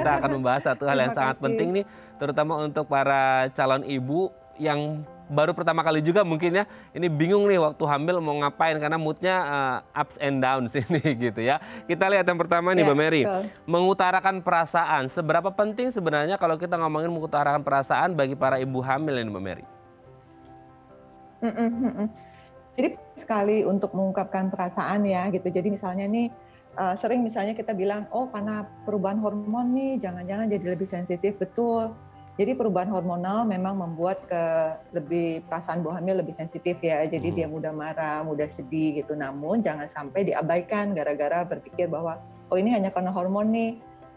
kita akan membahas satu hal yang Terima sangat penting kasih. nih, terutama untuk para calon ibu yang baru pertama kali juga mungkin ya, ini bingung nih waktu hamil mau ngapain karena moodnya ups and downs ini gitu ya. Kita lihat yang pertama nih Ya, Mbak Mary, betul. mengutarakan perasaan. Seberapa penting sebenarnya kalau kita ngomongin mengutarakan perasaan bagi para ibu hamil ini Mbak Mary? Mhm, mhm. Jadi sekali untuk mengungkapkan perasaan ya gitu. Jadi misalnya nih sering misalnya kita bilang, oh karena perubahan hormon nih jangan-jangan jadi lebih sensitif. Betul. Jadi perubahan hormonal memang membuat lebih perasaan ibu hamil lebih sensitif ya. Jadi dia mudah marah, mudah sedih gitu. Namun jangan sampai diabaikan gara-gara berpikir bahwa oh ini hanya karena hormon nih.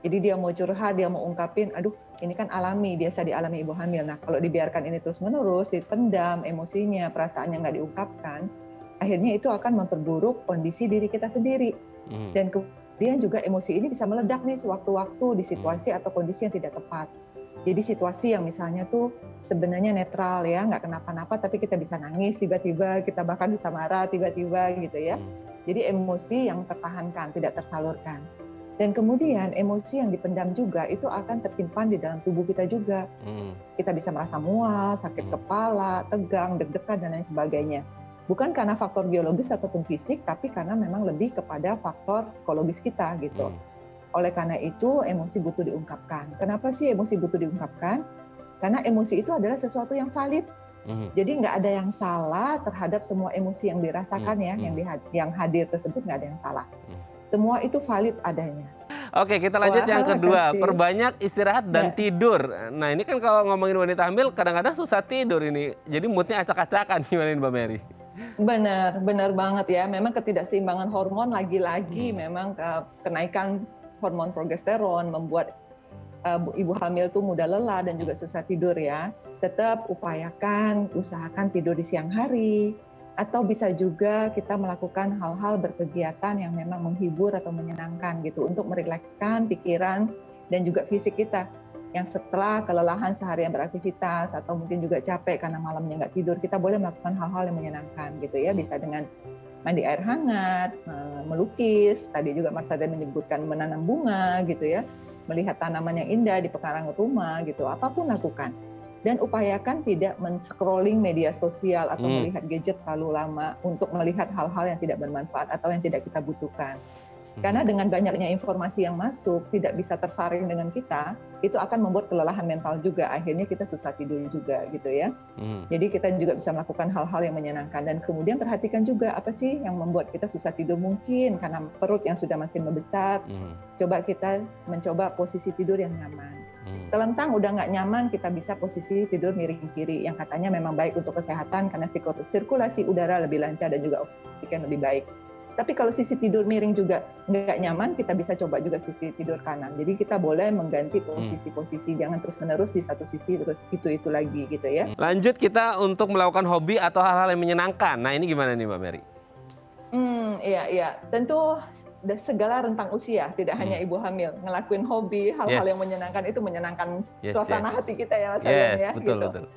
Jadi dia mau curhat, dia mau ungkapin, aduh ini kan alami, biasa dialami ibu hamil. Nah kalau dibiarkan ini terus-menerus, dipendam emosinya, perasaannya nggak diungkapkan, akhirnya itu akan memperburuk kondisi diri kita sendiri. Dan kemudian juga emosi ini bisa meledak nih sewaktu-waktu di situasi atau kondisi yang tidak tepat. Jadi situasi yang misalnya tuh sebenarnya netral ya, nggak kenapa-napa, tapi kita bisa nangis tiba-tiba, kita bahkan bisa marah tiba-tiba gitu ya. Jadi emosi yang tertahankan, tidak tersalurkan. Dan kemudian emosi yang dipendam juga itu akan tersimpan di dalam tubuh kita juga. Kita bisa merasa mual, sakit kepala, tegang, deg-degan, dan lain sebagainya. Bukan karena faktor biologis ataupun fisik, tapi karena memang lebih kepada faktor psikologis kita gitu. Oleh karena itu, emosi butuh diungkapkan. Kenapa sih emosi butuh diungkapkan? Karena emosi itu adalah sesuatu yang valid. Jadi nggak ada yang salah terhadap semua emosi yang dirasakan ya, yang hadir tersebut nggak ada yang salah. Semua itu valid adanya. Oke, kita lanjut yang kedua, Makasih. perbanyak istirahat dan tidur. Nah ini kan kalau ngomongin wanita hamil kadang-kadang susah tidur ini, jadi moodnya acak-acakan gimana nih Mbak Mary? Benar, benar banget ya. Memang ketidakseimbangan hormon lagi-lagi memang kenaikan hormon progesteron membuat ibu hamil tuh mudah lelah dan juga susah tidur ya. Tetap usahakan tidur di siang hari, atau bisa juga kita melakukan hal-hal berkegiatan yang memang menghibur atau menyenangkan gitu untuk merilekskan pikiran dan juga fisik kita yang setelah kelelahan seharian beraktivitas atau mungkin juga capek karena malamnya nggak tidur, kita boleh melakukan hal-hal yang menyenangkan gitu ya. Bisa dengan mandi air hangat, melukis, tadi juga Mas Ade menyebutkan menanam bunga gitu ya, melihat tanaman yang indah di pekarangan rumah gitu, apapun lakukan. Dan upayakan tidak men-scrolling media sosial atau melihat gadget terlalu lama untuk melihat hal-hal yang tidak bermanfaat atau yang tidak kita butuhkan. Karena dengan banyaknya informasi yang masuk, tidak bisa tersaring dengan kita, itu akan membuat kelelahan mental juga. Akhirnya kita susah tidur juga gitu ya. Jadi kita juga bisa melakukan hal-hal yang menyenangkan. Dan kemudian perhatikan juga apa sih yang membuat kita susah tidur, mungkin karena perut yang sudah makin membesar. Coba kita mencoba posisi tidur yang nyaman. Telentang udah nggak nyaman, kita bisa posisi tidur miring kiri, yang katanya memang baik untuk kesehatan karena sirkulasi udara lebih lancar dan juga oksigen lebih baik. Tapi kalau sisi tidur miring juga nggak nyaman, kita bisa coba juga sisi tidur kanan. Jadi kita boleh mengganti posisi-posisi, jangan terus-menerus di satu sisi terus itu lagi gitu ya. Lanjut kita untuk melakukan hobi atau hal-hal yang menyenangkan. Nah ini gimana nih Mbak Mary? Iya. Tentu segala rentang usia, tidak hanya ibu hamil. Ngelakuin hobi, hal-hal yang menyenangkan itu menyenangkan suasana hati kita ya Mas Ayan ya. Betul.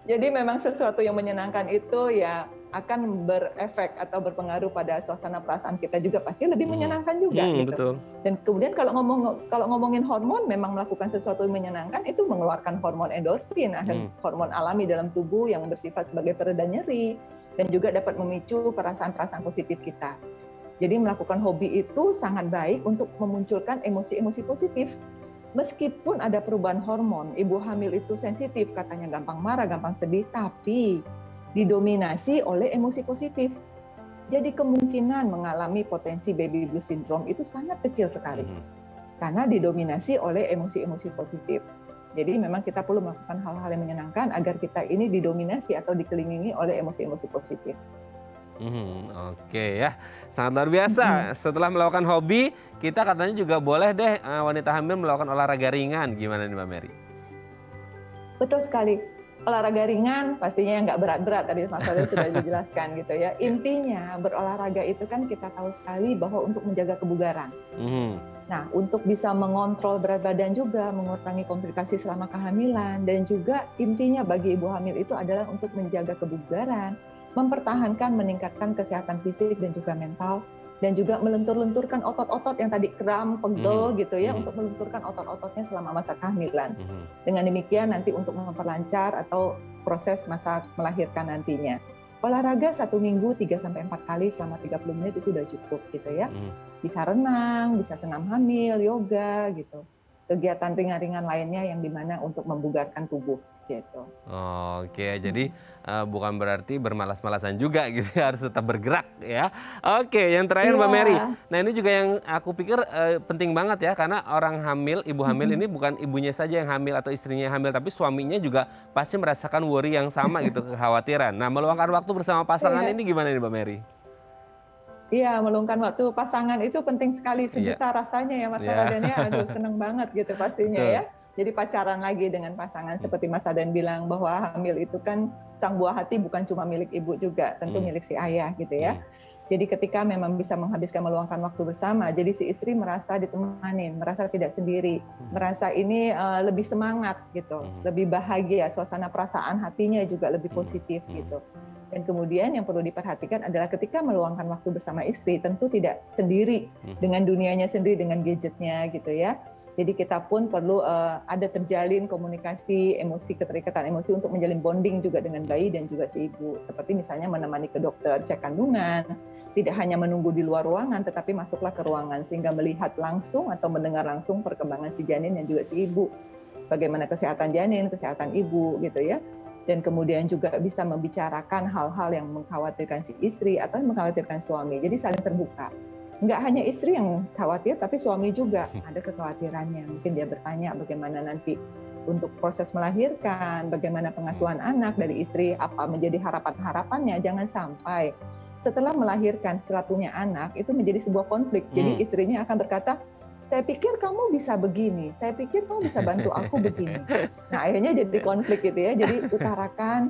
Jadi memang sesuatu yang menyenangkan itu ya akan berefek atau berpengaruh pada suasana perasaan kita juga, pasti lebih menyenangkan juga gitu. Betul. Dan kemudian kalau ngomongin hormon, memang melakukan sesuatu yang menyenangkan itu mengeluarkan hormon endorfin, hormon alami dalam tubuh yang bersifat sebagai pereda nyeri dan juga dapat memicu perasaan-perasaan positif kita. Jadi melakukan hobi itu sangat baik untuk memunculkan emosi-emosi positif. Meskipun ada perubahan hormon, ibu hamil itu sensitif, katanya gampang marah, gampang sedih, tapi didominasi oleh emosi positif. Jadi kemungkinan mengalami potensi baby blues syndrome itu sangat kecil sekali. Karena didominasi oleh emosi-emosi positif. Jadi memang kita perlu melakukan hal-hal yang menyenangkan agar kita ini didominasi atau dikelilingi oleh emosi-emosi positif. Oke ya, sangat luar biasa. Setelah melakukan hobi, kita katanya juga boleh deh wanita hamil melakukan olahraga ringan. Gimana nih Mbak Mary? Betul sekali. Olahraga ringan pastinya yang nggak berat-berat, tadi Mas Ade sudah dijelaskan gitu ya. Intinya berolahraga itu kan kita tahu sekali bahwa untuk menjaga kebugaran. Nah, untuk bisa mengontrol berat badan juga, mengurangi komplikasi selama kehamilan, dan juga intinya bagi ibu hamil itu adalah untuk menjaga kebugaran, mempertahankan, meningkatkan kesehatan fisik dan juga mental, dan juga melentur-lenturkan otot-otot yang tadi kram, pegel gitu ya, untuk melenturkan otot-ototnya selama masa kehamilan. Dengan demikian nanti untuk memperlancar atau proses masa melahirkan nantinya. Olahraga 1 minggu 3-4 kali selama 30 menit itu udah cukup gitu ya. Bisa renang, bisa senam hamil, yoga gitu. Kegiatan ringan-ringan lainnya yang dimana untuk membugarkan tubuh gitu. Oke, jadi bukan berarti bermalas-malasan juga gitu ya, harus tetap bergerak ya. Oke, yang terakhir Mbak Mary. Nah ini juga yang aku pikir penting banget ya, karena orang hamil, ibu hamil ini bukan ibunya saja yang hamil atau istrinya yang hamil, tapi suaminya juga pasti merasakan worry yang sama gitu, kekhawatiran. Nah meluangkan waktu bersama pasangan ini gimana nih Mbak Mary? Iya, meluangkan waktu pasangan itu penting sekali, sejuta rasanya ya Mas Raden ya. Aduh seneng banget gitu pastinya ya. Jadi pacaran lagi dengan pasangan seperti Mas Raden bilang bahwa hamil itu kan sang buah hati bukan cuma milik ibu juga, tentu milik si ayah gitu ya. Jadi ketika memang bisa menghabiskan meluangkan waktu bersama, jadi si istri merasa ditemanin, merasa tidak sendiri, merasa ini lebih semangat gitu, lebih bahagia, suasana perasaan hatinya juga lebih positif gitu. Dan kemudian yang perlu diperhatikan adalah ketika meluangkan waktu bersama istri, tentu tidak sendiri dengan dunianya sendiri, dengan gadgetnya gitu ya. Jadi kita pun perlu ada terjalin komunikasi, emosi, keterikatan emosi untuk menjalin bonding juga dengan bayi dan juga si ibu. Seperti misalnya menemani ke dokter cek kandungan, tidak hanya menunggu di luar ruangan, tetapi masuklah ke ruangan sehingga melihat langsung atau mendengar langsung perkembangan si janin dan juga si ibu. Bagaimana kesehatan janin, kesehatan ibu gitu ya. Dan kemudian juga bisa membicarakan hal-hal yang mengkhawatirkan si istri atau yang mengkhawatirkan suami. Jadi saling terbuka. Nggak hanya istri yang khawatir, tapi suami juga ada kekhawatirannya. Mungkin dia bertanya bagaimana nanti untuk proses melahirkan, bagaimana pengasuhan anak dari istri, apa menjadi harapan-harapannya. Jangan sampai setelah melahirkan, setelah punya anak, itu menjadi sebuah konflik. Jadi istrinya akan berkata, saya pikir kamu bisa begini, saya pikir kamu bisa bantu aku begini. Nah akhirnya jadi konflik gitu ya, jadi utarakan,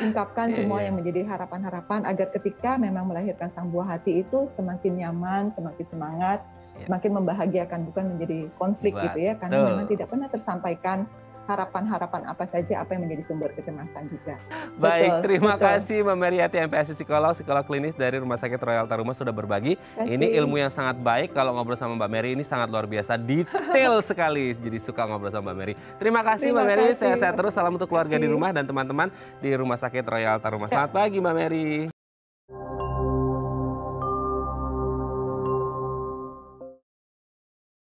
ungkapkan semua yang menjadi harapan-harapan agar ketika memang melahirkan sang buah hati itu semakin nyaman, semakin semangat, semakin membahagiakan, bukan menjadi konflik gitu ya, karena memang tidak pernah tersampaikan harapan-harapan apa saja, apa yang menjadi sumber kecemasan juga. Baik, terima kasih Mbak Meriati, MPSI psikolog klinis dari Rumah Sakit Royal Taruma sudah berbagi. Ini ilmu yang sangat baik, kalau ngobrol sama Mbak Mary ini sangat luar biasa, detail sekali. Jadi suka ngobrol sama Mbak Mary. Terima kasih Mbak Mary, sehat-sehat terus, salam untuk keluarga di rumah dan teman-teman di Rumah Sakit Royal Taruma. Selamat pagi Mbak Mary.